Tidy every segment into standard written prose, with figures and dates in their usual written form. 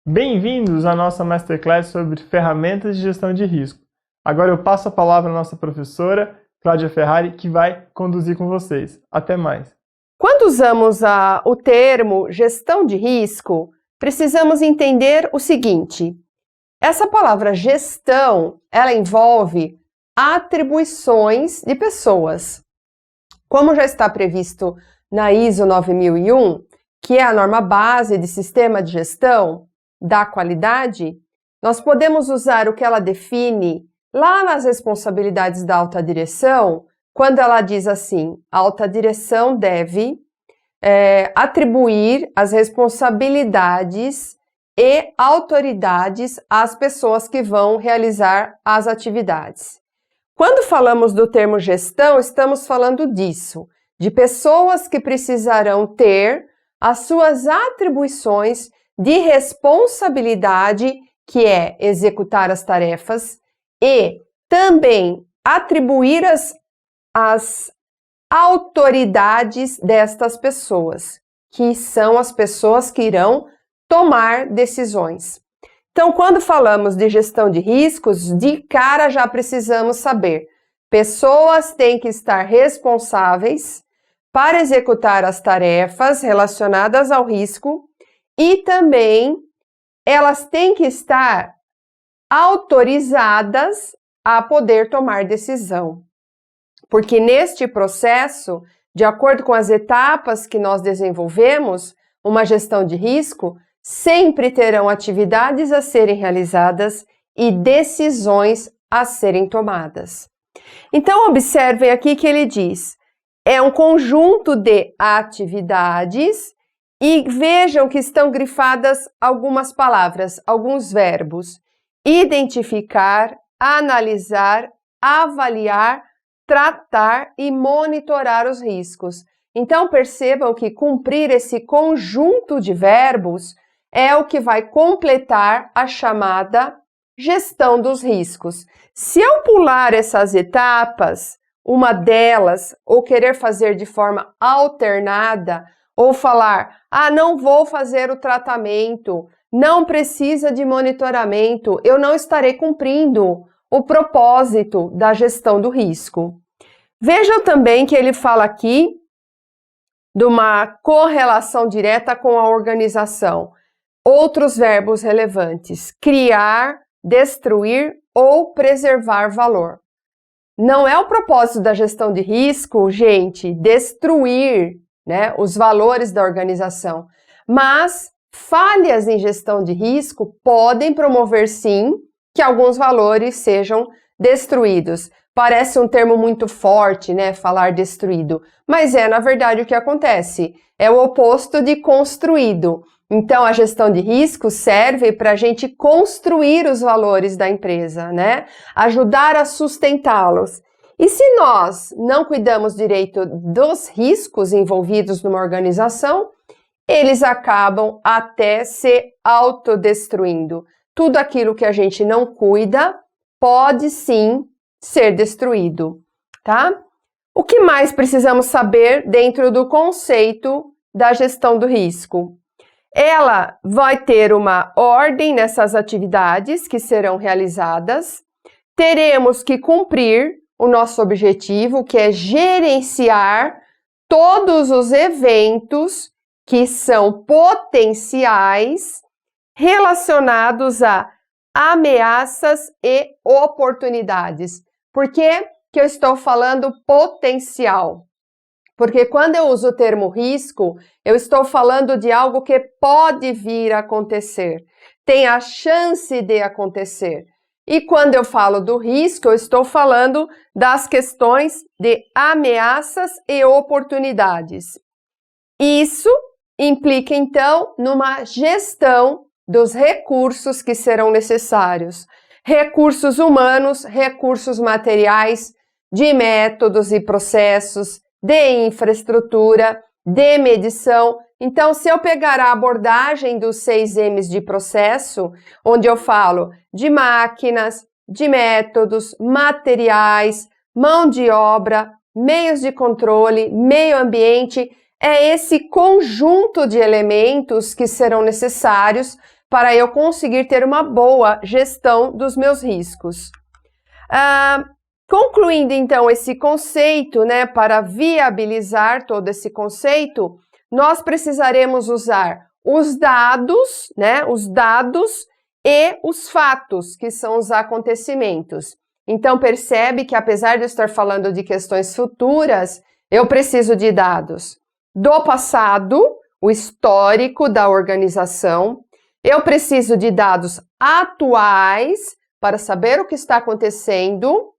Bem-vindos à nossa Masterclass sobre ferramentas de gestão de risco. Agora eu passo a palavra à nossa professora, Cláudia Ferrari, que vai conduzir com vocês. Até mais. Quando usamos o termo gestão de risco, precisamos entender o seguinte. Essa palavra gestão, ela envolve atribuições de pessoas. Como já está previsto na ISO 9001, que é a norma base de sistema de gestão da qualidade, nós podemos usar o que ela define lá nas responsabilidades da alta direção, quando ela diz assim, a alta direção deve atribuir as responsabilidades e autoridades às pessoas que vão realizar as atividades. Quando falamos do termo gestão, estamos falando disso, de pessoas que precisarão ter as suas atribuições de responsabilidade, que é executar as tarefas, e também atribuir as autoridades destas pessoas, que são as pessoas que irão tomar decisões. Então, quando falamos de gestão de riscos, de cara já precisamos saber, pessoas têm que estar responsáveis para executar as tarefas relacionadas ao risco e também elas têm que estar autorizadas a poder tomar decisão. Porque neste processo, de acordo com as etapas que nós desenvolvemos, uma gestão de risco, sempre terão atividades a serem realizadas e decisões a serem tomadas. Então, observem aqui que ele diz, é um conjunto de atividades e vejam que estão grifadas algumas palavras, alguns verbos. Identificar, analisar, avaliar, tratar e monitorar os riscos. Então, percebam que cumprir esse conjunto de verbos é o que vai completar a chamada gestão dos riscos. Se eu pular essas etapas, uma delas, ou querer fazer de forma alternada, ou falar, não vou fazer o tratamento, não precisa de monitoramento, eu não estarei cumprindo o propósito da gestão do risco. Vejam também que ele fala aqui de uma correlação direta com a organização. Outros verbos relevantes, criar, destruir ou preservar valor. Não é o propósito da gestão de risco, gente, destruir, os valores da organização, mas falhas em gestão de risco podem promover, sim, que alguns valores sejam destruídos. Parece um termo muito forte, falar destruído, mas na verdade, o que acontece. É o oposto de construído. Então, a gestão de risco serve para a gente construir os valores da empresa, ajudar a sustentá-los. E se nós não cuidamos direito dos riscos envolvidos numa organização, eles acabam até se autodestruindo. Tudo aquilo que a gente não cuida pode sim ser destruído, tá? O que mais precisamos saber dentro do conceito da gestão do risco? Ela vai ter uma ordem nessas atividades que serão realizadas, teremos que cumprir o nosso objetivo, que é gerenciar todos os eventos que são potenciais relacionados a ameaças e oportunidades. Por que eu estou falando potencial? Porque quando eu uso o termo risco, eu estou falando de algo que pode vir a acontecer, tem a chance de acontecer. E quando eu falo do risco, eu estou falando das questões de ameaças e oportunidades. Isso implica, então, numa gestão dos recursos que serão necessários. Recursos humanos, recursos materiais, de métodos e processos, de infraestrutura, de medição. Então, se eu pegar a abordagem dos 6 M's de processo, onde eu falo de máquinas, de métodos, materiais, mão de obra, meios de controle, meio ambiente, é esse conjunto de elementos que serão necessários para eu conseguir ter uma boa gestão dos meus riscos. Concluindo, então, esse conceito, né, para viabilizar todo esse conceito, nós precisaremos usar os dados, né, os dados e os fatos, que são os acontecimentos. Então, percebe que apesar de eu estar falando de questões futuras, eu preciso de dados do passado, o histórico da organização. Eu preciso de dados atuais para saber o que está acontecendo.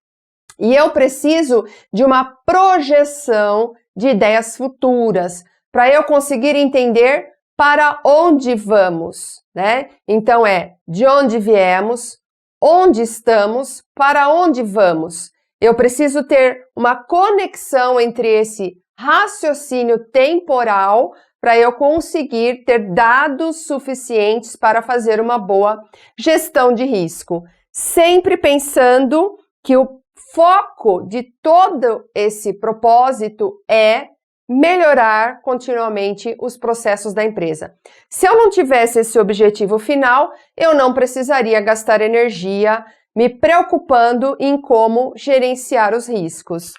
E eu preciso de uma projeção de ideias futuras para eu conseguir entender para onde vamos, né? Então, de onde viemos, onde estamos, para onde vamos. Eu preciso ter uma conexão entre esse raciocínio temporal para eu conseguir ter dados suficientes para fazer uma boa gestão de risco. Sempre pensando que o foco de todo esse propósito é melhorar continuamente os processos da empresa. Se eu não tivesse esse objetivo final, eu não precisaria gastar energia me preocupando em como gerenciar os riscos.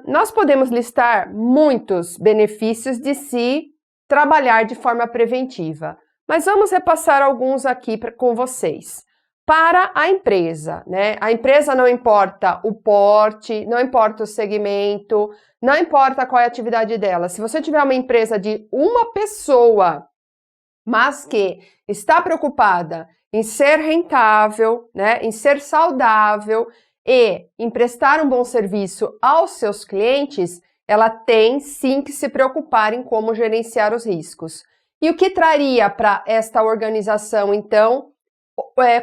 Nós podemos listar muitos benefícios de se trabalhar de forma preventiva, mas vamos repassar alguns aqui com vocês. Para a empresa, né? A empresa não importa o porte, não importa o segmento, não importa qual é a atividade dela. Se você tiver uma empresa de uma pessoa, mas que está preocupada em ser rentável, né? Em ser saudável e em prestar um bom serviço aos seus clientes, ela tem sim que se preocupar em como gerenciar os riscos. E o que traria para esta organização, então,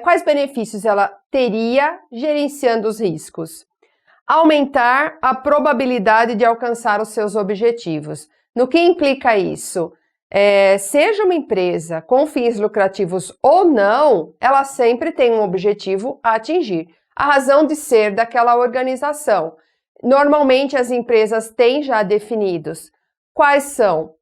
quais benefícios ela teria gerenciando os riscos? Aumentar a probabilidade de alcançar os seus objetivos. No que implica isso? Seja uma empresa com fins lucrativos ou não, ela sempre tem um objetivo a atingir. A razão de ser daquela organização. Normalmente as empresas têm já definidos quais são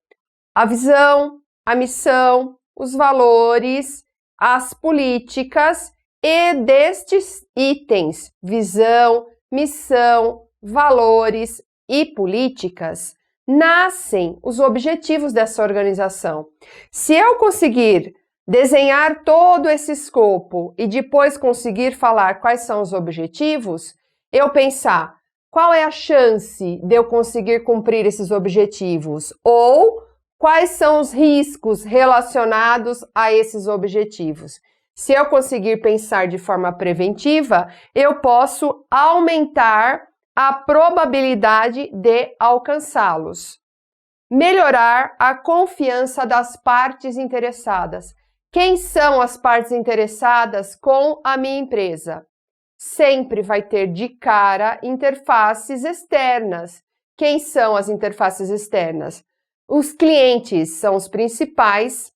a visão, a missão, os valores, as políticas, e destes itens, visão, missão, valores e políticas, nascem os objetivos dessa organização. Se eu conseguir desenhar todo esse escopo e depois conseguir falar quais são os objetivos, eu pensar qual é a chance de eu conseguir cumprir esses objetivos ou quais são os riscos relacionados a esses objetivos. Se eu conseguir pensar de forma preventiva, eu posso aumentar a probabilidade de alcançá-los. Melhorar a confiança das partes interessadas. Quem são as partes interessadas com a minha empresa? Sempre vai ter de cara interfaces externas. Quem são as interfaces externas? Os clientes são os principais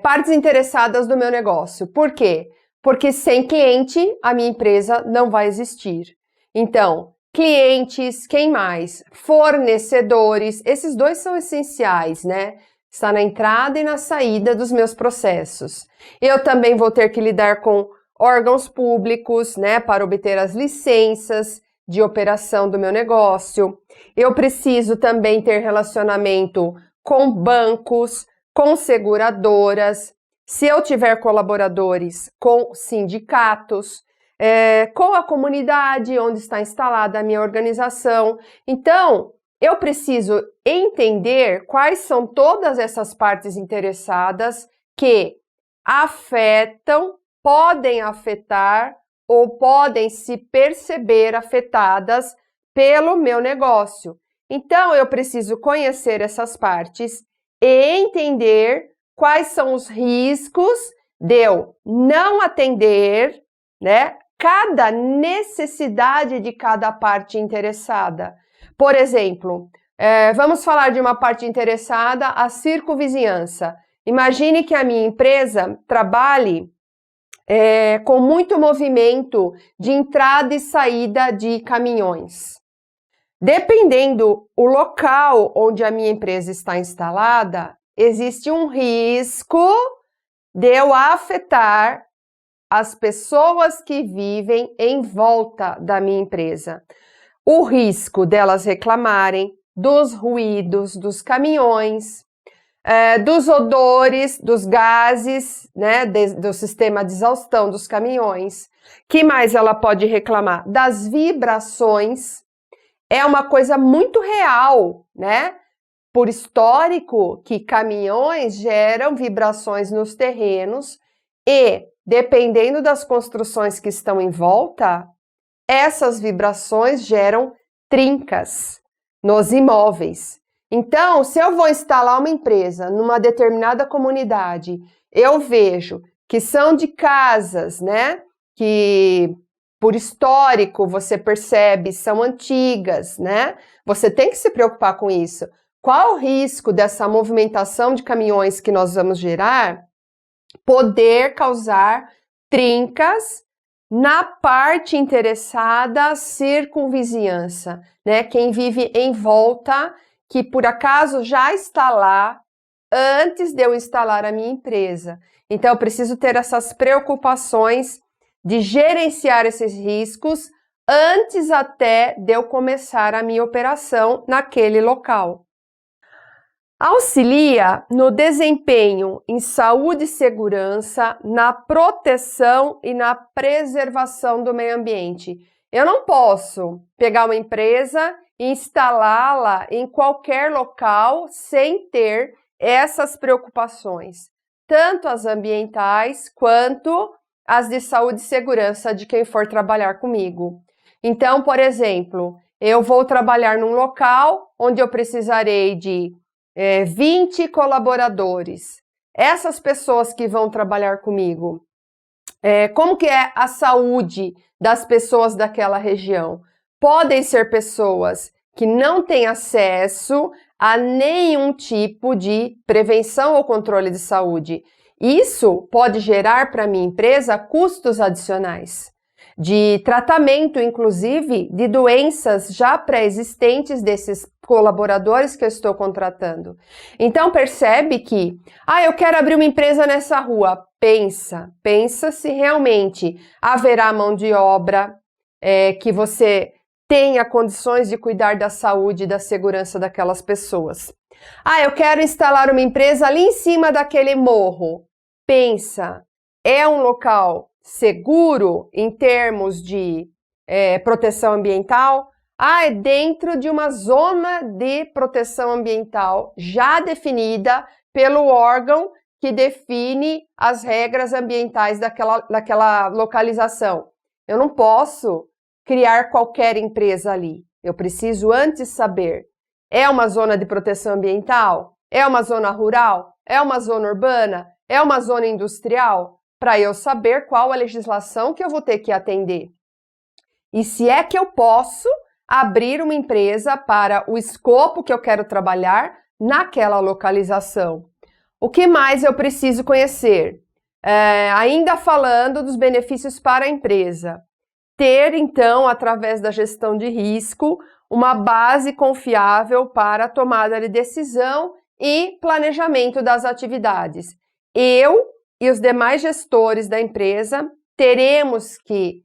partes interessadas do meu negócio. Por quê? Porque sem cliente, a minha empresa não vai existir. Então, clientes, quem mais? Fornecedores, esses dois são essenciais, né? Está na entrada e na saída dos meus processos. Eu também vou ter que lidar com órgãos públicos, né, para obter as licenças de operação do meu negócio. Eu preciso também ter relacionamento com bancos, com seguradoras, se eu tiver colaboradores, com sindicatos, com a comunidade onde está instalada a minha organização. Então, eu preciso entender quais são todas essas partes interessadas que afetam, podem afetar ou podem se perceber afetadas pelo meu negócio. Então, eu preciso conhecer essas partes e entender quais são os riscos de eu não atender, né, cada necessidade de cada parte interessada. Por exemplo, vamos falar de uma parte interessada, a circunvizinhança. Imagine que a minha empresa trabalhe com muito movimento de entrada e saída de caminhões. Dependendo o local onde a minha empresa está instalada, existe um risco de eu afetar as pessoas que vivem em volta da minha empresa. O risco delas reclamarem dos ruídos dos caminhões, dos odores, dos gases, né, do sistema de exaustão dos caminhões. Que mais ela pode reclamar? Das vibrações. É uma coisa muito real, né? Por histórico, que caminhões geram vibrações nos terrenos e, dependendo das construções que estão em volta, essas vibrações geram trincas nos imóveis. Então, se eu vou instalar uma empresa numa determinada comunidade, eu vejo que são de casas, né, que por histórico você percebe são antigas, né? Você tem que se preocupar com isso. Qual o risco dessa movimentação de caminhões que nós vamos gerar poder causar trincas na parte interessada, circunvizinhança, né? Quem vive em volta, que por acaso já está lá antes de eu instalar a minha empresa. Então, eu preciso ter essas preocupações de gerenciar esses riscos antes até de eu começar a minha operação naquele local. Auxilia no desempenho em saúde e segurança, na proteção e na preservação do meio ambiente. Eu não posso pegar uma empresa e instalá-la em qualquer local sem ter essas preocupações, tanto as ambientais quanto as de saúde e segurança de quem for trabalhar comigo. Então, por exemplo, eu vou trabalhar num local onde eu precisarei de 20 colaboradores. Essas pessoas que vão trabalhar comigo, como que é a saúde das pessoas daquela região? Podem ser pessoas que não têm acesso a nenhum tipo de prevenção ou controle de saúde. Isso pode gerar para a minha empresa custos adicionais, de tratamento, inclusive, de doenças já pré-existentes desses colaboradores que eu estou contratando. Então, percebe que, eu quero abrir uma empresa nessa rua. Pensa se realmente haverá mão de obra, que você tenha condições de cuidar da saúde e da segurança daquelas pessoas. Eu quero instalar uma empresa ali em cima daquele morro. Pensa, é um local seguro em termos de proteção ambiental? É dentro de uma zona de proteção ambiental já definida pelo órgão que define as regras ambientais daquela localização. Eu não posso criar qualquer empresa ali. Eu preciso antes saber, é uma zona de proteção ambiental? É uma zona rural? É uma zona urbana? É uma zona industrial? Para eu saber qual a legislação que eu vou ter que atender. E se é que eu posso abrir uma empresa para o escopo que eu quero trabalhar naquela localização. O que mais eu preciso conhecer? Ainda falando dos benefícios para a empresa. Ter, então, através da gestão de risco, uma base confiável para a tomada de decisão e planejamento das atividades. Eu e os demais gestores da empresa teremos que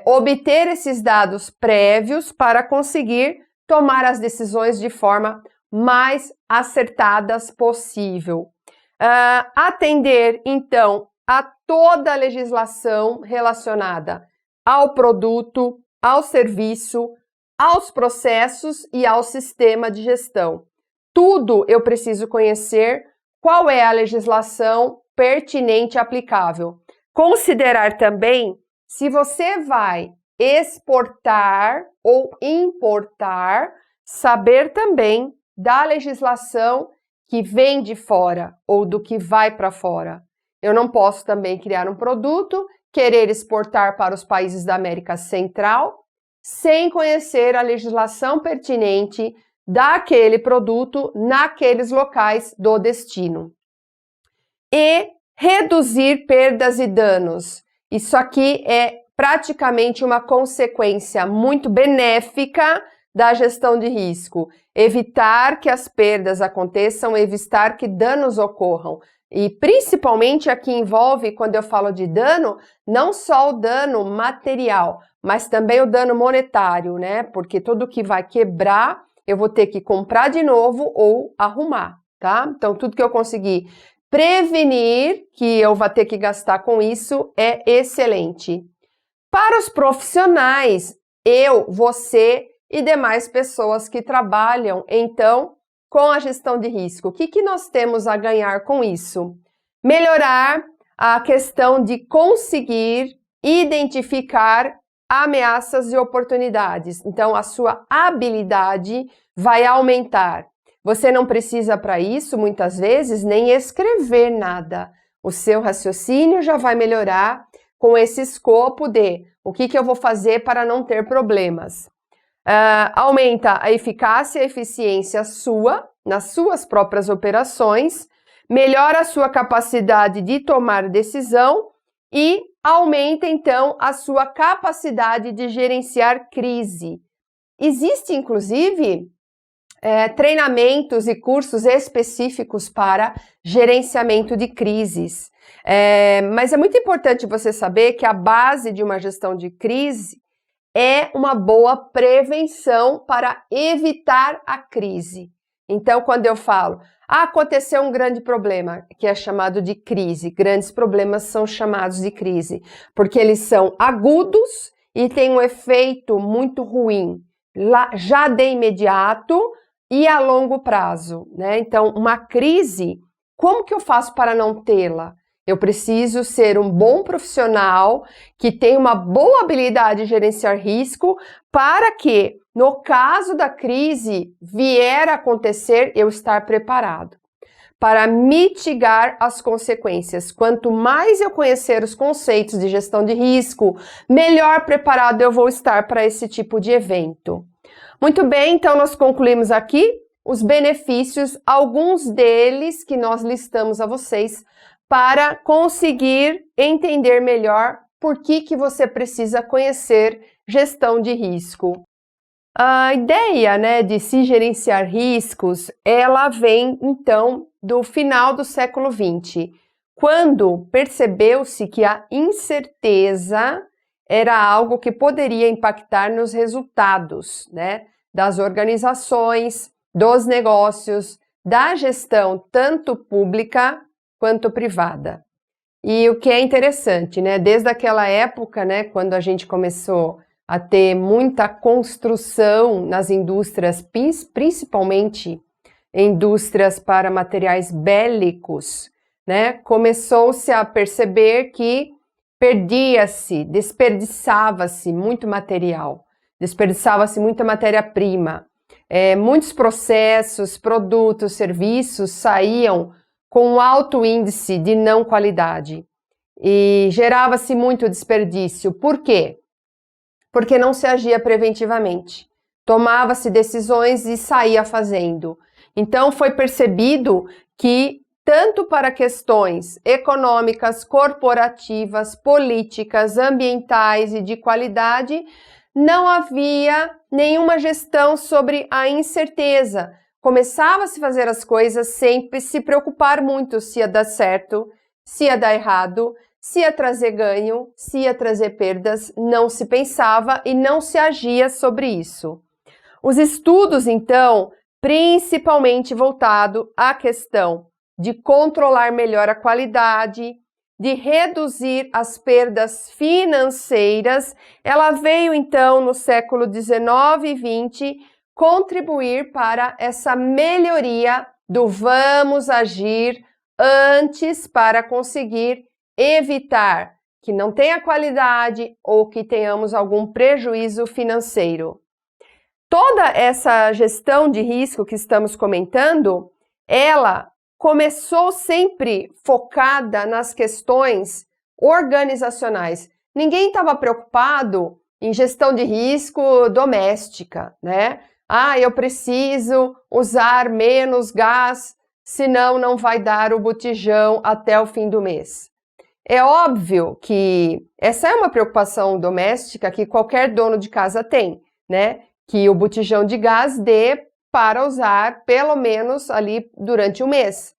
obter esses dados prévios para conseguir tomar as decisões de forma mais acertadas possível. Atender, então, a toda a legislação relacionada ao produto, ao serviço, aos processos e ao sistema de gestão. Tudo eu preciso conhecer qual é a legislação pertinente e aplicável. Considerar também se você vai exportar ou importar, saber também da legislação que vem de fora ou do que vai para fora. Eu não posso também criar um produto, querer exportar para os países da América Central, sem conhecer a legislação pertinente daquele produto naqueles locais do destino. E reduzir perdas e danos. Isso aqui é praticamente uma consequência muito benéfica da gestão de risco? Evitar que as perdas aconteçam, evitar que danos ocorram. E principalmente aqui envolve, quando eu falo de dano, não só o dano material, mas também o dano monetário, né? Porque tudo que vai quebrar, eu vou ter que comprar de novo ou arrumar, tá? Então, tudo que eu conseguir prevenir que eu vou ter que gastar com isso é excelente. Para os profissionais, eu, você e demais pessoas que trabalham, então, com a gestão de risco, o que nós temos a ganhar com isso? Melhorar a questão de conseguir identificar ameaças e oportunidades. Então, a sua habilidade vai aumentar. Você não precisa, para isso, muitas vezes, nem escrever nada. O seu raciocínio já vai melhorar com esse escopo de o que eu vou fazer para não ter problemas. Aumenta a eficácia e a eficiência sua, nas suas próprias operações, melhora a sua capacidade de tomar decisão e aumenta, então, a sua capacidade de gerenciar crise. Existe, inclusive, treinamentos e cursos específicos para gerenciamento de crises. Mas é muito importante você saber que a base de uma gestão de crise é uma boa prevenção para evitar a crise. Então, quando eu falo, aconteceu um grande problema, que é chamado de crise, grandes problemas são chamados de crise, porque eles são agudos e têm um efeito muito ruim, já de imediato e a longo prazo, né? Então, uma crise, como que eu faço para não tê-la? Eu preciso ser um bom profissional que tem uma boa habilidade de gerenciar risco para que, no caso da crise vier a acontecer, eu estar preparado para mitigar as consequências. Quanto mais eu conhecer os conceitos de gestão de risco, melhor preparado eu vou estar para esse tipo de evento. Muito bem, então nós concluímos aqui os benefícios, alguns deles que nós listamos a vocês, para conseguir entender melhor por que você precisa conhecer gestão de risco. A ideia, né, de se gerenciar riscos, ela vem, então, do final do século XX, quando percebeu-se que a incerteza era algo que poderia impactar nos resultados, né, das organizações, dos negócios, da gestão, tanto pública quanto privada. E o que é interessante, né, desde aquela época, né, quando a gente começou a ter muita construção nas indústrias, principalmente indústrias para materiais bélicos, né, começou-se a perceber que desperdiçava-se muito material, desperdiçava-se muita matéria-prima. Muitos processos, produtos, serviços saíam com um alto índice de não qualidade e gerava-se muito desperdício. Por quê? Porque não se agia preventivamente. Tomava-se decisões e saía fazendo. Então foi percebido que tanto para questões econômicas, corporativas, políticas, ambientais e de qualidade, não havia nenhuma gestão sobre a incerteza. Começava-se a fazer as coisas sem se preocupar muito se ia dar certo, se ia dar errado, se ia trazer ganho, se ia trazer perdas, não se pensava e não se agia sobre isso. Os estudos, então, principalmente voltado à questão de controlar melhor a qualidade, de reduzir as perdas financeiras, ela veio, então, no século XIX e XX, contribuir para essa melhoria do vamos agir antes para conseguir evitar que não tenha qualidade ou que tenhamos algum prejuízo financeiro. Toda essa gestão de risco que estamos comentando, ela começou sempre focada nas questões organizacionais. Ninguém estava preocupado em gestão de risco doméstica, né? Eu preciso usar menos gás, senão não vai dar o botijão até o fim do mês. É óbvio que essa é uma preocupação doméstica que qualquer dono de casa tem, né? que o botijão de gás dê para usar pelo menos ali durante um mês,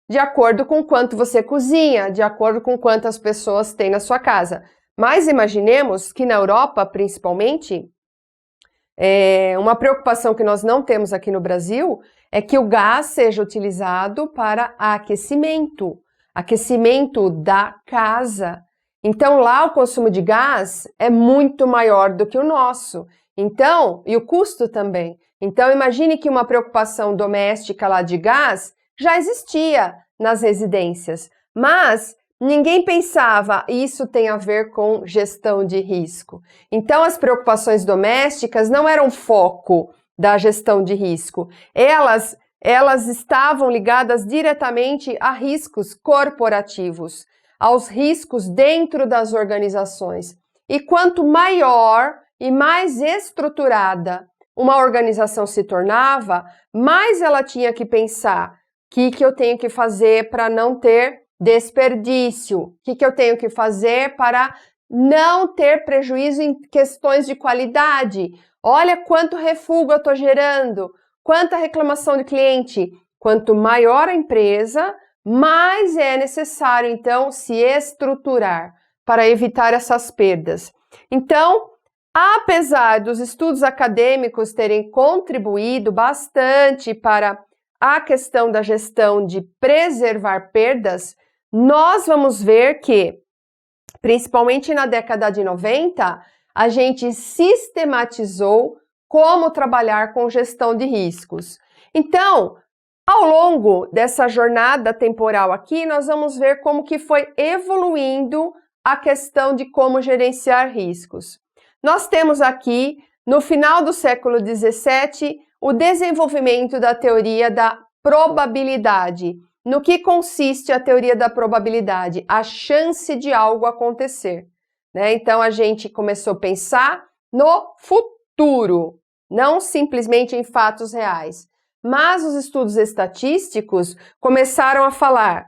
de acordo com quanto você cozinha, de acordo com quantas pessoas tem na sua casa. Mas imaginemos que na Europa, principalmente, uma preocupação que nós não temos aqui no Brasil é que o gás seja utilizado para aquecimento da casa. Então, lá o consumo de gás é muito maior do que o nosso. Então, e o custo também. Então, imagine que uma preocupação doméstica lá de gás já existia nas residências, mas ninguém pensava, isso tem a ver com gestão de risco. Então, as preocupações domésticas não eram foco da gestão de risco. Elas estavam ligadas diretamente a riscos corporativos, aos riscos dentro das organizações. E quanto maior e mais estruturada uma organização se tornava, mais ela tinha que pensar: o que eu tenho que fazer para não ter desperdício? O que eu tenho que fazer para não ter prejuízo em questões de qualidade? Olha quanto refúgio eu estou gerando, quanta reclamação de cliente. Quanto maior a empresa, mais é necessário, então, se estruturar para evitar essas perdas. Então, apesar dos estudos acadêmicos terem contribuído bastante para a questão da gestão de preservar perdas, nós vamos ver que, principalmente na década de 90, a gente sistematizou como trabalhar com gestão de riscos. Então, ao longo dessa jornada temporal aqui, nós vamos ver como que foi evoluindo a questão de como gerenciar riscos. Nós temos aqui, no final do século XVII, o desenvolvimento da teoria da probabilidade. No que consiste a teoria da probabilidade? A chance de algo acontecer, né? Então, a gente começou a pensar no futuro, não simplesmente em fatos reais. Mas os estudos estatísticos começaram a falar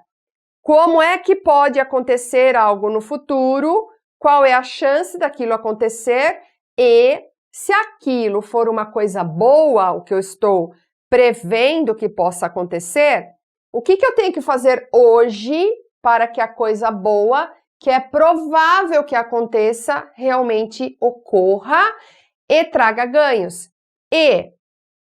como é que pode acontecer algo no futuro, qual é a chance daquilo acontecer e se aquilo for uma coisa boa, o que eu estou prevendo que possa acontecer, o que eu tenho que fazer hoje para que a coisa boa, que é provável que aconteça, realmente ocorra e traga ganhos. E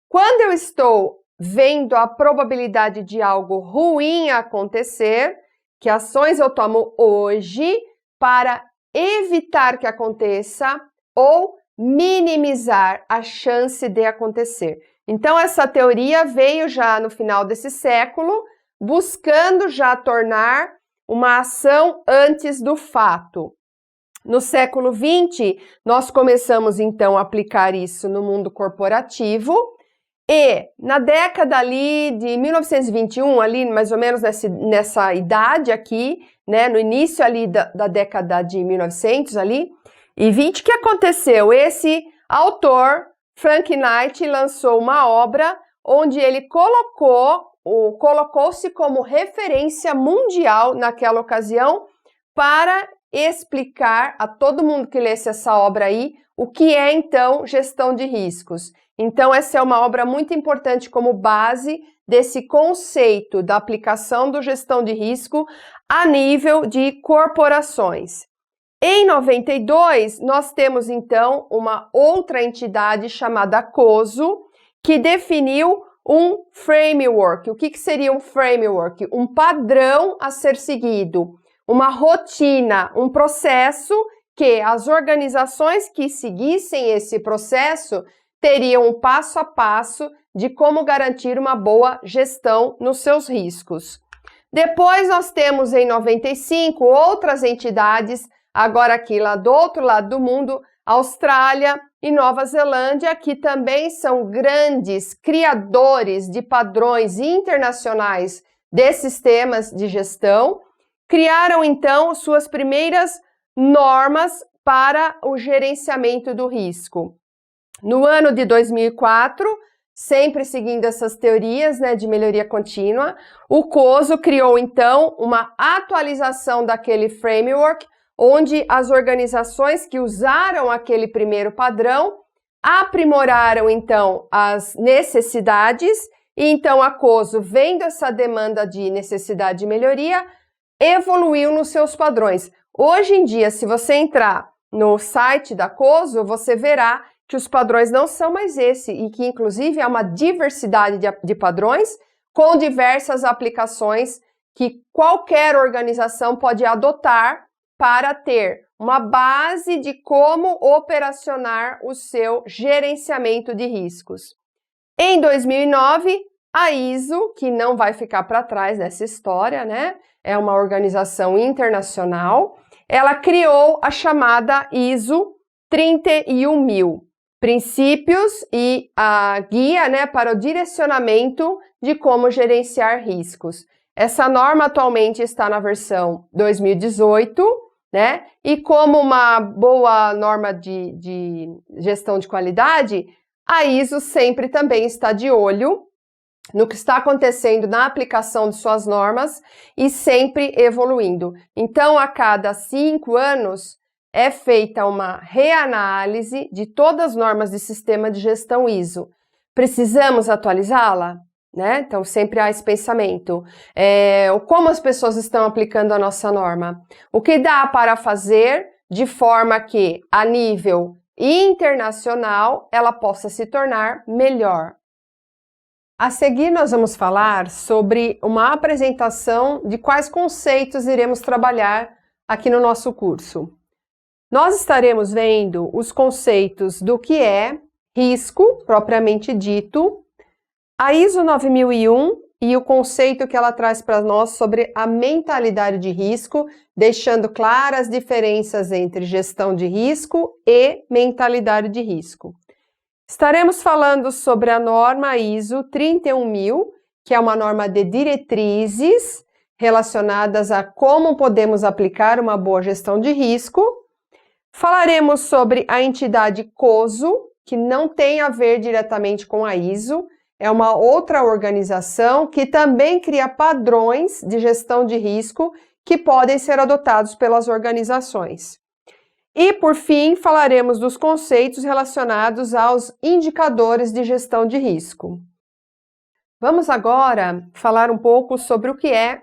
quando eu estou vendo a probabilidade de algo ruim acontecer, que ações eu tomo hoje para evitar que aconteça ou minimizar a chance de acontecer. Então, essa teoria veio já no final desse século, buscando já tornar uma ação antes do fato. No século XX, nós começamos então a aplicar isso no mundo corporativo e na década ali de 1921, ali mais ou menos nessa idade aqui, né, no início ali da década de 1900 ali, e 20, o que aconteceu? Esse autor, Frank Knight, lançou uma obra onde ele colocou-se como referência mundial naquela ocasião para explicar a todo mundo que lesse essa obra aí o que é então gestão de riscos. Então essa é uma obra muito importante como base desse conceito da aplicação do gestão de risco a nível de corporações. Em 92, nós temos então uma outra entidade chamada COSO, que definiu um framework. O que seria um framework? Um padrão a ser seguido, uma rotina, um processo que as organizações que seguissem esse processo teriam um passo a passo de como garantir uma boa gestão nos seus riscos. Depois nós temos em 95 outras entidades, agora aqui lá do outro lado do mundo, Austrália e Nova Zelândia, que também são grandes criadores de padrões internacionais de sistemas de gestão, criaram então suas primeiras normas para o gerenciamento do risco. No ano de 2004, sempre seguindo essas teorias, né, de melhoria contínua, o COSO criou então uma atualização daquele framework, onde as organizações que usaram aquele primeiro padrão aprimoraram, então, as necessidades, e então a COSO, vendo essa demanda de necessidade de melhoria, evoluiu nos seus padrões. Hoje em dia, se você entrar no site da COSO, você verá que os padrões não são mais esse, e que, inclusive, há uma diversidade de padrões com diversas aplicações que qualquer organização pode adotar para ter uma base de como operacionar o seu gerenciamento de riscos. Em 2009, a ISO, que não vai ficar para trás dessa história, né? É uma organização internacional, ela criou a chamada ISO 31000, princípios e a guia, né, para o direcionamento de como gerenciar riscos. Essa norma atualmente está na versão 2018, né? E como uma boa norma de gestão de qualidade, a ISO sempre também está de olho no que está acontecendo na aplicação de suas normas e sempre evoluindo. Então, a cada 5 anos, é feita uma reanálise de todas as normas de sistema de gestão ISO. Precisamos atualizá-la? Né? Então, sempre há esse pensamento. Como as pessoas estão aplicando a nossa norma? O que dá para fazer de forma que, a nível internacional, ela possa se tornar melhor? A seguir, nós vamos falar sobre uma apresentação de quais conceitos iremos trabalhar aqui no nosso curso. Nós estaremos vendo os conceitos do que é risco, propriamente dito, a ISO 9001 e o conceito que ela traz para nós sobre a mentalidade de risco, deixando claras as diferenças entre gestão de risco e mentalidade de risco. Estaremos falando sobre a norma ISO 31000, que é uma norma de diretrizes relacionadas a como podemos aplicar uma boa gestão de risco. Falaremos sobre a entidade COSO, que não tem a ver diretamente com a ISO, é uma outra organização que também cria padrões de gestão de risco que podem ser adotados pelas organizações. E, por fim, falaremos dos conceitos relacionados aos indicadores de gestão de risco. Vamos agora falar um pouco sobre o que é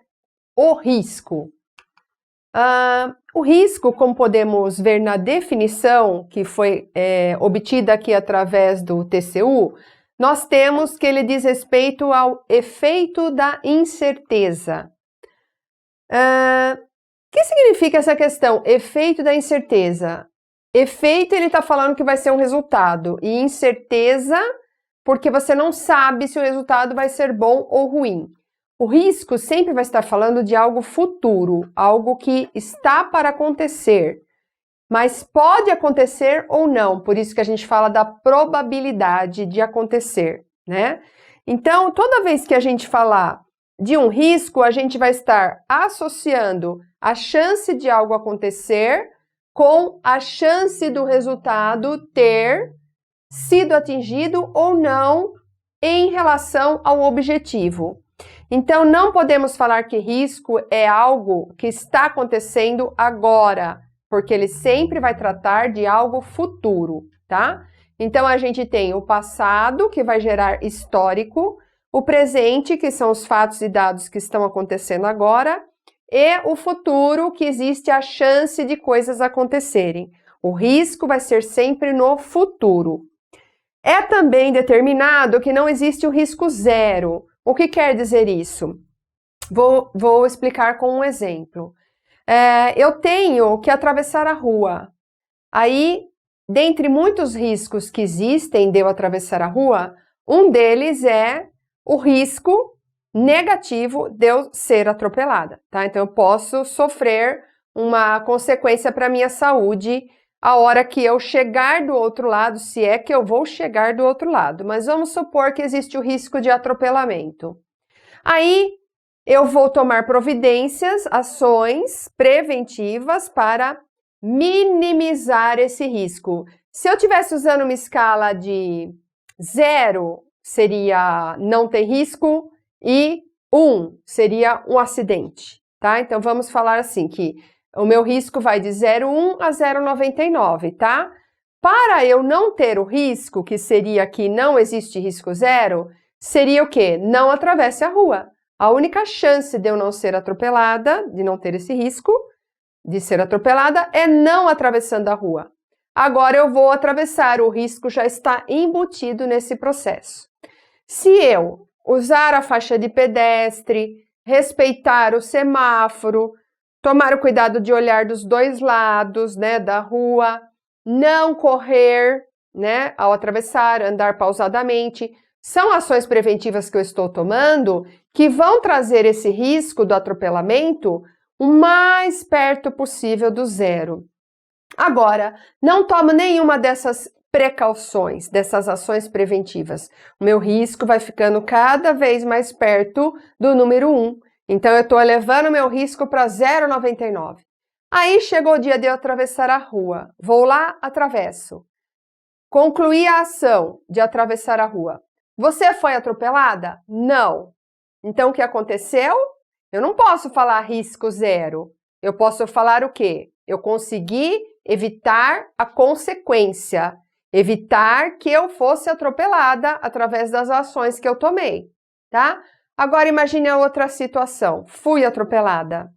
o risco. O risco, como podemos ver na definição que foi obtida aqui através do TCU, nós temos que ele diz respeito ao efeito da incerteza. O que significa essa questão? Efeito da incerteza. Efeito, ele está falando que vai ser um resultado, e incerteza, porque você não sabe se o resultado vai ser bom ou ruim. O risco sempre vai estar falando de algo futuro, algo que está para acontecer, mas pode acontecer ou não, por isso que a gente fala da probabilidade de acontecer, né? Então, toda vez que a gente falar de um risco, a gente vai estar associando a chance de algo acontecer com a chance do resultado ter sido atingido ou não em relação ao objetivo. Então, não podemos falar que risco é algo que está acontecendo agora, porque ele sempre vai tratar de algo futuro, tá? Então, a gente tem o passado, que vai gerar histórico, o presente, que são os fatos e dados que estão acontecendo agora, e o futuro, que existe a chance de coisas acontecerem. O risco vai ser sempre no futuro. É também determinado que não existe o risco zero. O que quer dizer isso? Vou explicar com um exemplo. Eu tenho que atravessar a rua. Aí, dentre muitos riscos que existem de eu atravessar a rua, um deles é o risco negativo de eu ser atropelada, tá? Então, eu posso sofrer uma consequência para a minha saúde a hora que eu chegar do outro lado, se é que eu vou chegar do outro lado. Mas vamos supor que existe o risco de atropelamento. Aí, eu vou tomar providências, ações preventivas para minimizar esse risco. Se eu estivesse usando uma escala de 0, seria não ter risco, e 1 seria um acidente, tá? Então, vamos falar assim, que o meu risco vai de 0,1 a 0,99, tá? Para eu não ter o risco, que seria que não existe risco zero, seria o quê? Não atravesse a rua. A única chance de eu não ser atropelada, de não ter esse risco de ser atropelada, é não atravessando a rua. Agora eu vou atravessar, o risco já está embutido nesse processo. Se eu usar a faixa de pedestre, respeitar o semáforo, tomar o cuidado de olhar dos dois lados, né, da rua, não correr, né, ao atravessar, andar pausadamente, são ações preventivas que eu estou tomando que vão trazer esse risco do atropelamento o mais perto possível do zero. Agora, não tomo nenhuma dessas precauções, dessas ações preventivas. O meu risco vai ficando cada vez mais perto do número 1. Então, eu estou elevando o meu risco para 0,99. Aí chegou o dia de eu atravessar a rua. Vou lá, atravesso. Concluí a ação de atravessar a rua. Você foi atropelada? Não. Então, o que aconteceu? Eu não posso falar risco zero. Eu posso falar o quê? Eu consegui evitar a consequência. Evitar que eu fosse atropelada através das ações que eu tomei, tá? Agora, imagine a outra situação. Fui atropelada.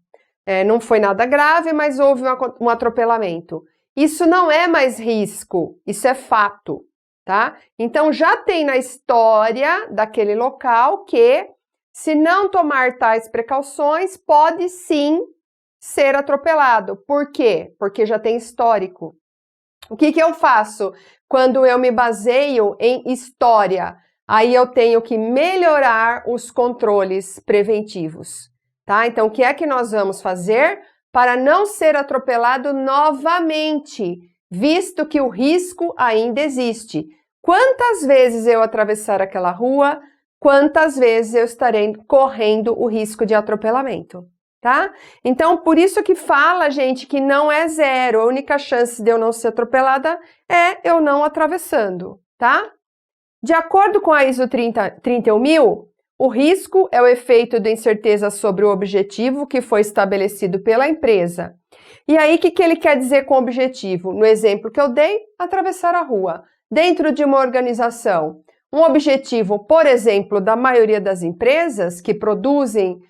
Não foi nada grave, mas houve um atropelamento. Isso não é mais risco, isso é fato, tá? Então, já tem na história daquele local que, se não tomar tais precauções, pode sim ser atropelado. Por quê? Porque já tem histórico. O que eu faço quando eu me baseio em história? Aí eu tenho que melhorar os controles preventivos, tá? Então, o que é que nós vamos fazer para não ser atropelado novamente, visto que o risco ainda existe? Quantas vezes eu atravessar aquela rua, quantas vezes eu estarei correndo o risco de atropelamento, tá? Então, por isso que fala, gente, que não é zero. A única chance de eu não ser atropelada é eu não atravessando, tá? De acordo com a ISO 31000, o risco é o efeito de incerteza sobre o objetivo que foi estabelecido pela empresa. E aí, o que ele quer dizer com objetivo? No exemplo que eu dei, atravessar a rua. Dentro de uma organização, um objetivo, por exemplo, da maioria das empresas que produzem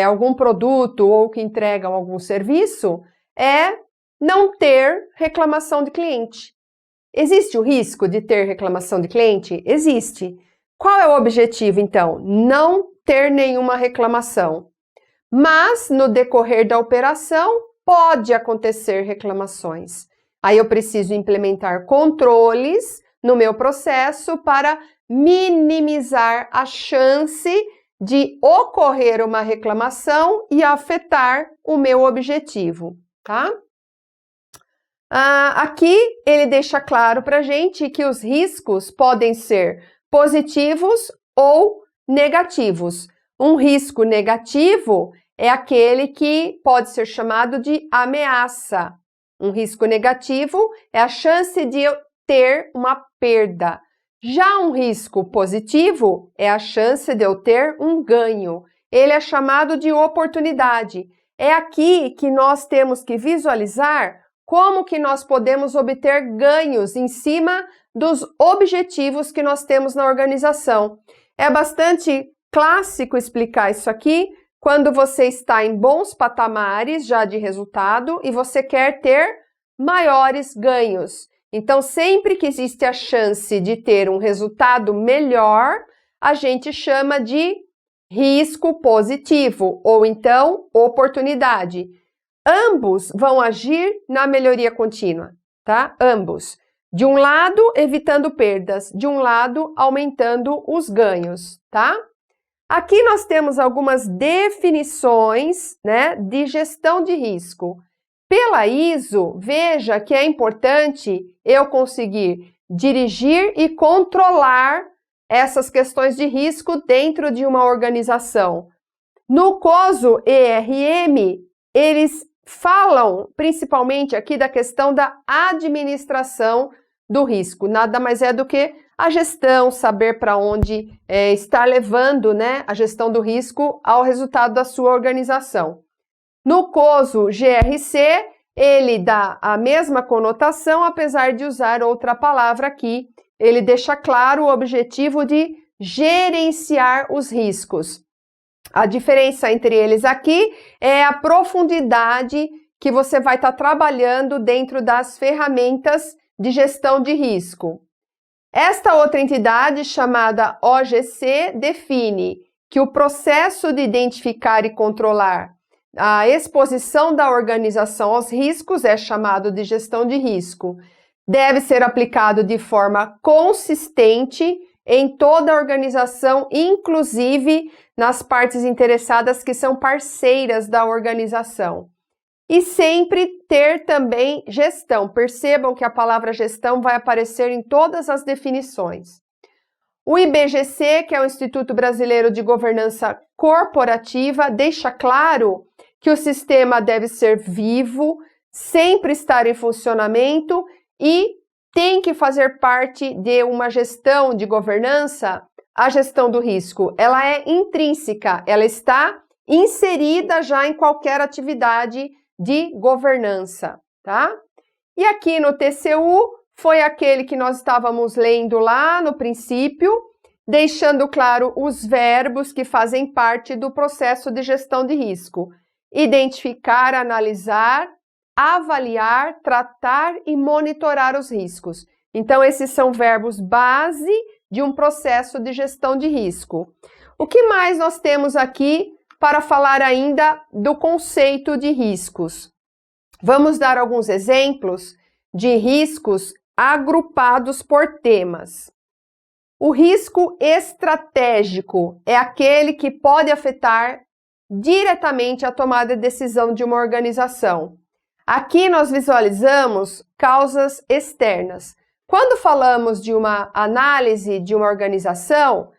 algum produto ou que entregam algum serviço, é não ter reclamação de cliente. Existe o risco de ter reclamação de cliente? Existe. Qual é o objetivo, então? Não ter nenhuma reclamação. Mas, no decorrer da operação, pode acontecer reclamações. Aí eu preciso implementar controles no meu processo para minimizar a chance de ocorrer uma reclamação e afetar o meu objetivo, tá? Aqui ele deixa claro para a gente que os riscos podem ser positivos ou negativos. Um risco negativo é aquele que pode ser chamado de ameaça. Um risco negativo é a chance de eu ter uma perda. Já um risco positivo é a chance de eu ter um ganho. Ele é chamado de oportunidade. É aqui que nós temos que visualizar como que nós podemos obter ganhos em cima dos objetivos que nós temos na organização. É bastante clássico explicar isso aqui quando você está em bons patamares já de resultado e você quer ter maiores ganhos. Então, sempre que existe a chance de ter um resultado melhor, a gente chama de risco positivo ou então oportunidade. Ambos vão agir na melhoria contínua, tá? Ambos. De um lado, evitando perdas, de um lado, aumentando os ganhos, tá? Aqui nós temos algumas definições, né, de gestão de risco. Pela ISO, veja que é importante eu conseguir dirigir e controlar essas questões de risco dentro de uma organização. No COSO ERM, eles falam principalmente aqui da questão da administração do risco. Nada mais é do que a gestão, saber para onde está levando, né, a gestão do risco ao resultado da sua organização. No COSO GRC, ele dá a mesma conotação, apesar de usar outra palavra aqui. Ele deixa claro o objetivo de gerenciar os riscos. A diferença entre eles aqui é a profundidade que você vai estar trabalhando dentro das ferramentas de gestão de risco. Esta outra entidade, chamada OGC, define que o processo de identificar e controlar a exposição da organização aos riscos é chamado de gestão de risco. Deve ser aplicado de forma consistente em toda a organização, inclusive nas partes interessadas que são parceiras da organização. E sempre ter também gestão. Percebam que a palavra gestão vai aparecer em todas as definições. O IBGC, que é o Instituto Brasileiro de Governança Corporativa, deixa claro que o sistema deve ser vivo, sempre estar em funcionamento e tem que fazer parte de uma gestão de governança. A gestão do risco, ela é intrínseca, ela está inserida já em qualquer atividade de governança, tá? E aqui no TCU foi aquele que nós estávamos lendo lá no princípio, deixando claro os verbos que fazem parte do processo de gestão de risco. Identificar, analisar, avaliar, tratar e monitorar os riscos. Então, esses são verbos base de um processo de gestão de risco. O que mais nós temos aqui para falar ainda do conceito de riscos? Vamos dar alguns exemplos de riscos agrupados por temas. O risco estratégico é aquele que pode afetar diretamente a tomada de decisão de uma organização. Aqui nós visualizamos causas externas. Quando falamos de uma análise de uma organização,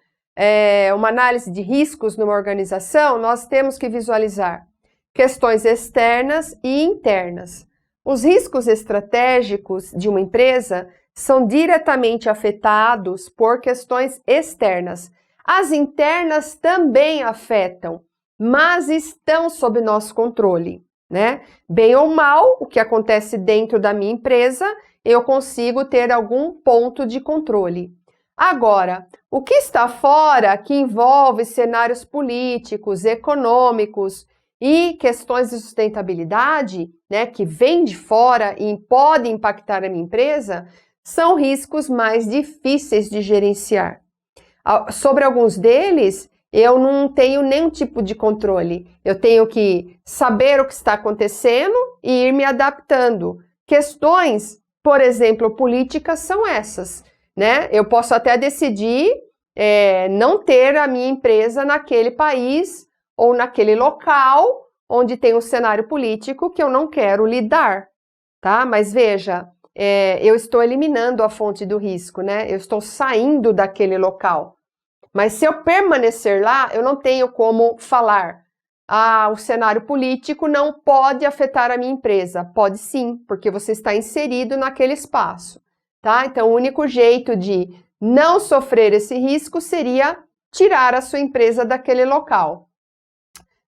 uma análise de riscos numa organização, nós temos que visualizar questões externas e internas. Os riscos estratégicos de uma empresa são diretamente afetados por questões externas. As internas também afetam, mas estão sob nosso controle, né? Bem ou mal, o que acontece dentro da minha empresa, eu consigo ter algum ponto de controle. Agora, o que está fora, que envolve cenários políticos, econômicos e questões de sustentabilidade, né, que vem de fora e pode impactar a minha empresa, são riscos mais difíceis de gerenciar. Sobre alguns deles, eu não tenho nenhum tipo de controle. Eu tenho que saber o que está acontecendo e ir me adaptando. Questões, por exemplo, políticas são essas, né? Eu posso até decidir não ter a minha empresa naquele país ou naquele local onde tem um cenário político que eu não quero lidar, tá? Mas veja, eu estou eliminando a fonte do risco, né? Eu estou saindo daquele local. Mas se eu permanecer lá, eu não tenho como falar. O cenário político não pode afetar a minha empresa. Pode sim, porque você está inserido naquele espaço, tá? Então, o único jeito de não sofrer esse risco seria tirar a sua empresa daquele local.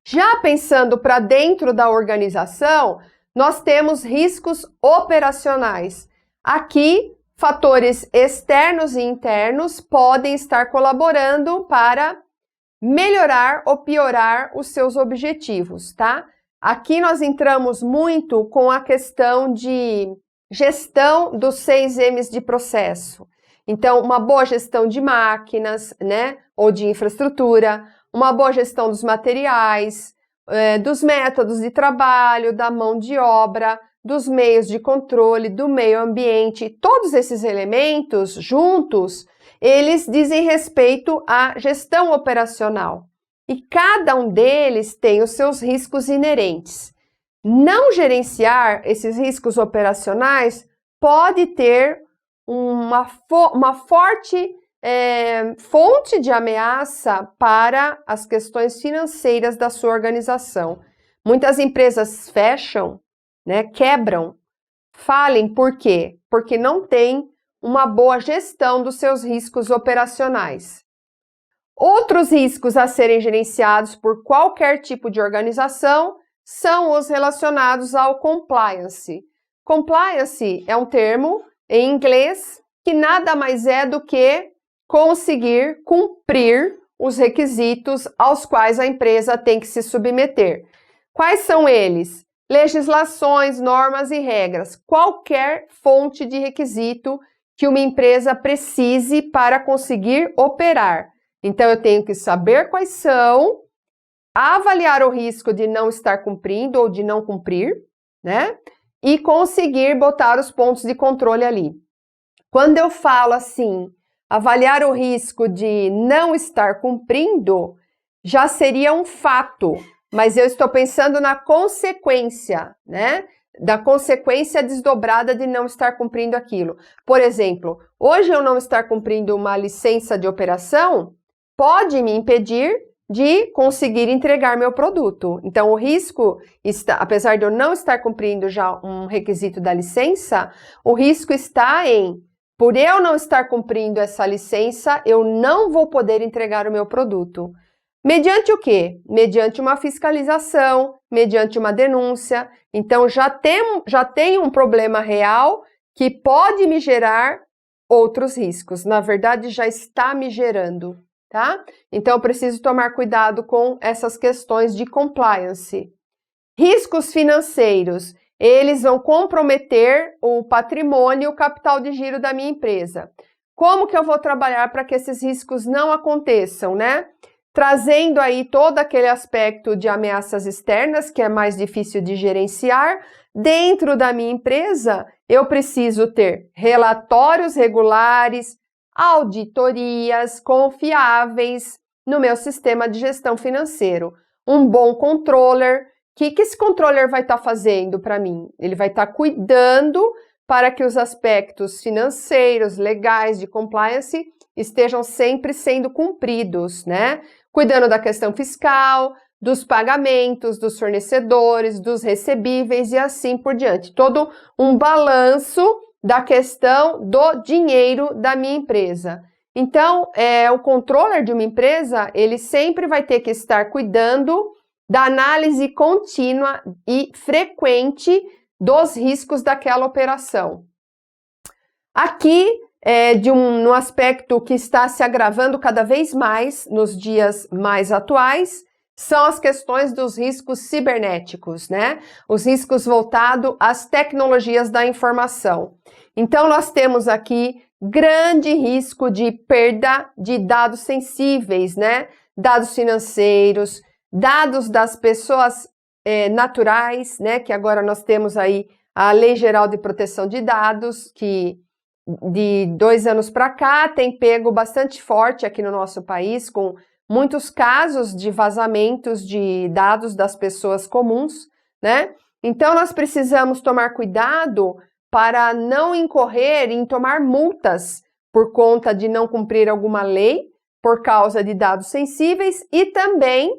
Já pensando para dentro da organização, nós temos riscos operacionais. Aqui, fatores externos e internos podem estar colaborando para melhorar ou piorar os seus objetivos, tá? Aqui nós entramos muito com a questão de gestão dos 6 M's de processo. Então, uma boa gestão de máquinas, né, ou de infraestrutura, uma boa gestão dos materiais, dos métodos de trabalho, da mão de obra, dos meios de controle, do meio ambiente. Todos esses elementos juntos, eles dizem respeito à gestão operacional. E cada um deles tem os seus riscos inerentes. Não gerenciar esses riscos operacionais pode ter uma forte fonte de ameaça para as questões financeiras da sua organização. Muitas empresas fecham, né, quebram, falem por quê? Porque não tem uma boa gestão dos seus riscos operacionais. Outros riscos a serem gerenciados por qualquer tipo de organização são os relacionados ao compliance. Compliance é um termo em inglês que nada mais é do que conseguir cumprir os requisitos aos quais a empresa tem que se submeter. Quais são eles? Legislações, normas e regras. Qualquer fonte de requisito que uma empresa precise para conseguir operar. Então, eu tenho que saber quais são, avaliar o risco de não estar cumprindo ou de não cumprir, né? E conseguir botar os pontos de controle ali. Quando eu falo assim, avaliar o risco de não estar cumprindo, já seria um fato, mas eu estou pensando na consequência, né? Da consequência desdobrada de não estar cumprindo aquilo. Por exemplo, hoje eu não estar cumprindo uma licença de operação pode me impedir de conseguir entregar meu produto. Então, o risco está, apesar de eu não estar cumprindo já um requisito da licença, o risco está em, por eu não estar cumprindo essa licença, eu não vou poder entregar o meu produto. Mediante o quê? Mediante uma fiscalização, mediante uma denúncia. Então, já tem um problema real que pode me gerar outros riscos. Na verdade, já está me gerando, tá? Então, eu preciso tomar cuidado com essas questões de compliance. Riscos financeiros. Eles vão comprometer o patrimônio e o capital de giro da minha empresa. Como que eu vou trabalhar para que esses riscos não aconteçam, né? Trazendo aí todo aquele aspecto de ameaças externas, que é mais difícil de gerenciar. Dentro da minha empresa, eu preciso ter relatórios regulares, auditorias confiáveis no meu sistema de gestão financeiro. Um bom controller. O que esse controller vai estar fazendo para mim? Ele vai estar cuidando para que os aspectos financeiros, legais, de compliance estejam sempre sendo cumpridos, né? Cuidando da questão fiscal, dos pagamentos, dos fornecedores, dos recebíveis e assim por diante. Todo um balanço da questão do dinheiro da minha empresa. Então, o controller de uma empresa, ele sempre vai ter que estar cuidando da análise contínua e frequente dos riscos daquela operação. Aqui, no aspecto que está se agravando cada vez mais nos dias mais atuais, são as questões dos riscos cibernéticos, né? Os riscos voltados às tecnologias da informação. Então, nós temos aqui grande risco de perda de dados sensíveis, né? Dados financeiros, dados das pessoas naturais, né? Que agora nós temos aí a Lei Geral de Proteção de Dados, que de 2 anos para cá tem pego bastante forte aqui no nosso país, com muitos casos de vazamentos de dados das pessoas comuns, né? Então, nós precisamos tomar cuidado para não incorrer em tomar multas por conta de não cumprir alguma lei por causa de dados sensíveis e também,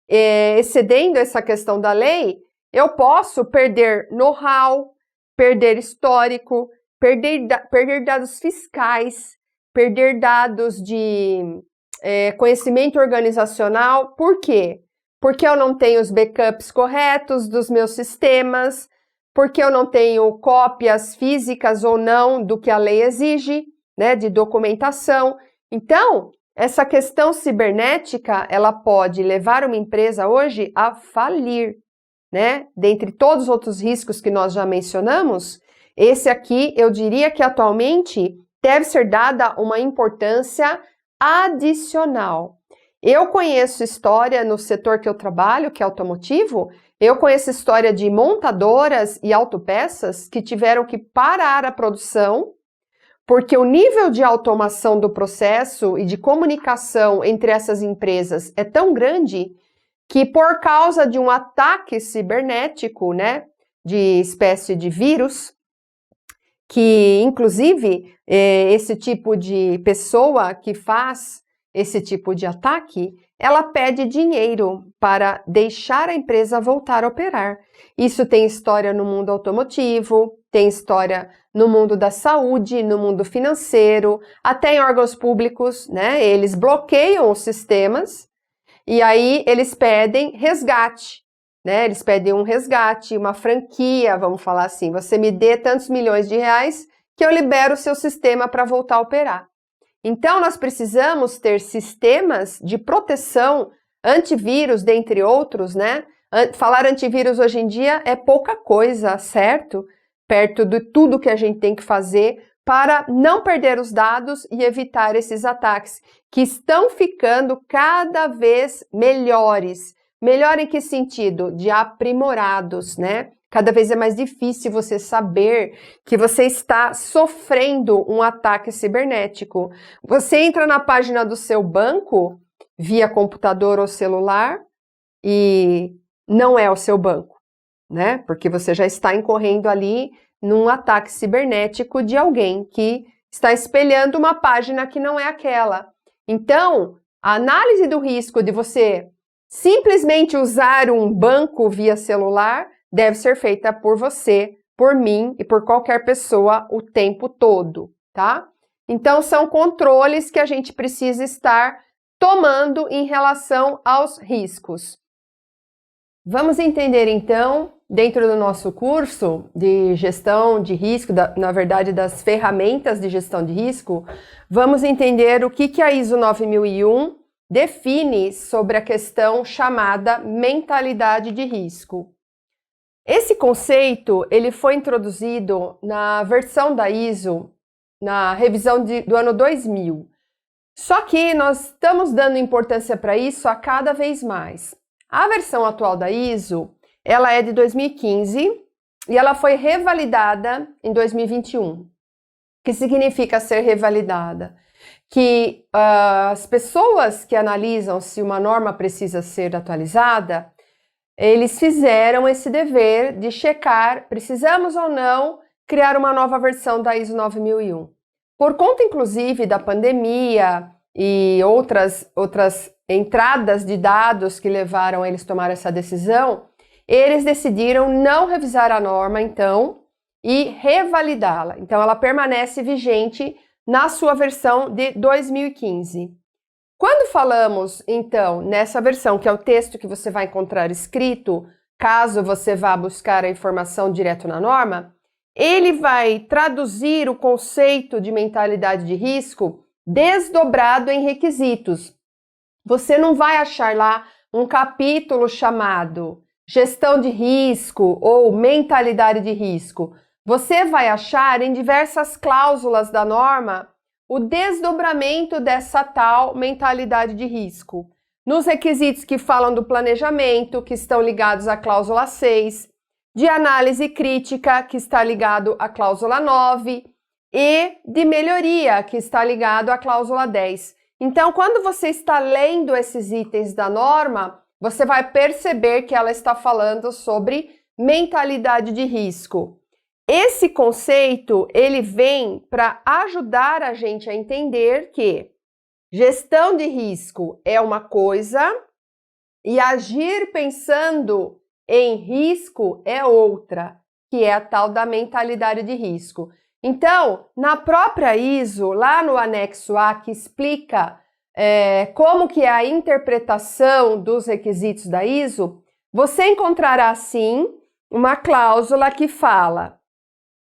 excedendo essa questão da lei, eu posso perder know-how, perder histórico, perder dados fiscais, perder dados de conhecimento organizacional. Por quê? Porque eu não tenho os backups corretos dos meus sistemas, porque eu não tenho cópias físicas ou não do que a lei exige, né, de documentação. Então, essa questão cibernética, ela pode levar uma empresa hoje a falir, né? Dentre todos os outros riscos que nós já mencionamos, esse aqui, eu diria que atualmente deve ser dada uma importância adicional. Eu conheço história no setor que eu trabalho, que é automotivo, eu conheço história de montadoras e autopeças que tiveram que parar a produção porque o nível de automação do processo e de comunicação entre essas empresas é tão grande que por causa de um ataque cibernético, né, de espécie de vírus, que inclusive esse tipo de pessoa que faz esse tipo de ataque, ela pede dinheiro para deixar a empresa voltar a operar. Isso tem história no mundo automotivo, tem história no mundo da saúde, no mundo financeiro, até em órgãos públicos, né? Eles bloqueiam os sistemas e aí eles pedem resgate. né? Eles pedem um resgate, uma franquia, vamos falar assim. Você me dê tantos milhões de reais que eu libero o seu sistema para voltar a operar. Então, nós precisamos ter sistemas de proteção, antivírus, dentre outros, né? Falar antivírus hoje em dia é pouca coisa, certo? Perto de tudo que a gente tem que fazer para não perder os dados e evitar esses ataques que estão ficando cada vez melhores. Melhor em que sentido? De aprimorados, né? Cada vez é mais difícil você saber que você está sofrendo um ataque cibernético. Você entra na página do seu banco via computador ou celular e não é o seu banco, né? Porque você já está incorrendo ali num ataque cibernético de alguém que está espelhando uma página que não é aquela. Então, a análise do risco de você simplesmente usar um banco via celular deve ser feita por você, por mim e por qualquer pessoa o tempo todo, tá? Então, são controles que a gente precisa estar tomando em relação aos riscos. Vamos entender, então, dentro do nosso curso de gestão de risco, na verdade, das ferramentas de gestão de risco, vamos entender o que a ISO 9001 define sobre a questão chamada mentalidade de risco. Esse conceito, ele foi introduzido na versão da ISO, na revisão do ano 2000. Só que nós estamos dando importância para isso a cada vez mais. A versão atual da ISO, ela é de 2015 e ela foi revalidada em 2021. O que significa ser revalidada? Que as pessoas que analisam se uma norma precisa ser atualizada, eles fizeram esse dever de checar, precisamos ou não criar uma nova versão da ISO 9001. Por conta, inclusive, da pandemia e outras entradas de dados que levaram eles a tomar essa decisão, eles decidiram não revisar a norma, então, e revalidá-la. Então, ela permanece vigente na sua versão de 2015. Quando falamos, então, nessa versão, que é o texto que você vai encontrar escrito, caso você vá buscar a informação direto na norma, ele vai traduzir o conceito de mentalidade de risco desdobrado em requisitos. Você não vai achar lá um capítulo chamado gestão de risco ou mentalidade de risco. Você vai achar em diversas cláusulas da norma o desdobramento dessa tal mentalidade de risco. Nos requisitos que falam do planejamento, que estão ligados à cláusula 6, de análise crítica, que está ligado à cláusula 9, e de melhoria, que está ligado à cláusula 10. Então, quando você está lendo esses itens da norma, você vai perceber que ela está falando sobre mentalidade de risco. Esse conceito, ele vem para ajudar a gente a entender que gestão de risco é uma coisa e agir pensando em risco é outra, que é a tal da mentalidade de risco. Então, na própria ISO, lá no anexo A, que explica como que é a interpretação dos requisitos da ISO, você encontrará, sim, uma cláusula que fala: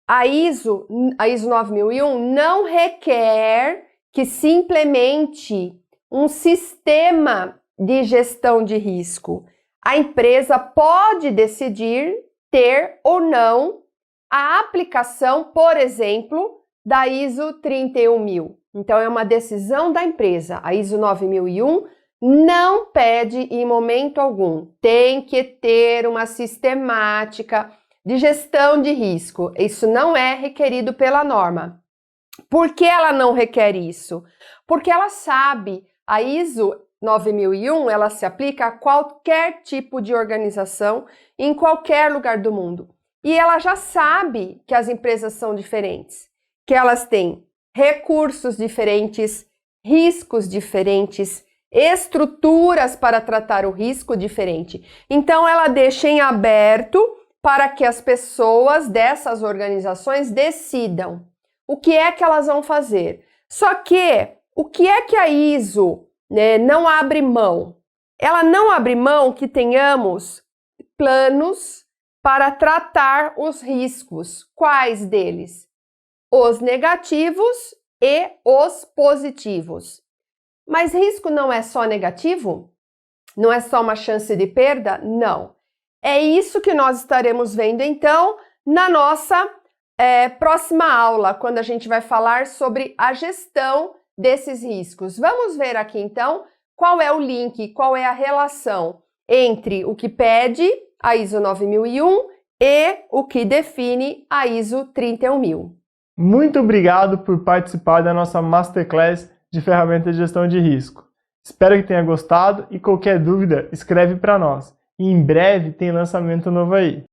a ISO 9001 não requer que se implemente um sistema de gestão de risco. A empresa pode decidir ter ou não a aplicação, por exemplo, da ISO 31000. Então, é uma decisão da empresa. A ISO 9001 não pede em momento algum. Tem que ter uma sistemática de gestão de risco. Isso não é requerido pela norma. Por que ela não requer isso? Porque ela sabe, a ISO 9001, ela se aplica a qualquer tipo de organização em qualquer lugar do mundo. E ela já sabe que as empresas são diferentes, que elas têm recursos diferentes, riscos diferentes, estruturas para tratar o risco diferente. Então, ela deixa em aberto para que as pessoas dessas organizações decidam o que é que elas vão fazer. Só que, o que é que a ISO não abre mão? Ela não abre mão que tenhamos planos para tratar os riscos. Quais deles? Os negativos e os positivos. Mas risco não é só negativo? Não é só uma chance de perda? Não. É isso que nós estaremos vendo, então, na nossa próxima aula, quando a gente vai falar sobre a gestão desses riscos. Vamos ver aqui, então, qual é o link, qual é a relação entre o que pede a ISO 9001 e o que define a ISO 31000. Muito obrigado por participar da nossa Masterclass de ferramentas de gestão de risco. Espero que tenha gostado e qualquer dúvida, escreve para nós. E em breve tem lançamento novo aí.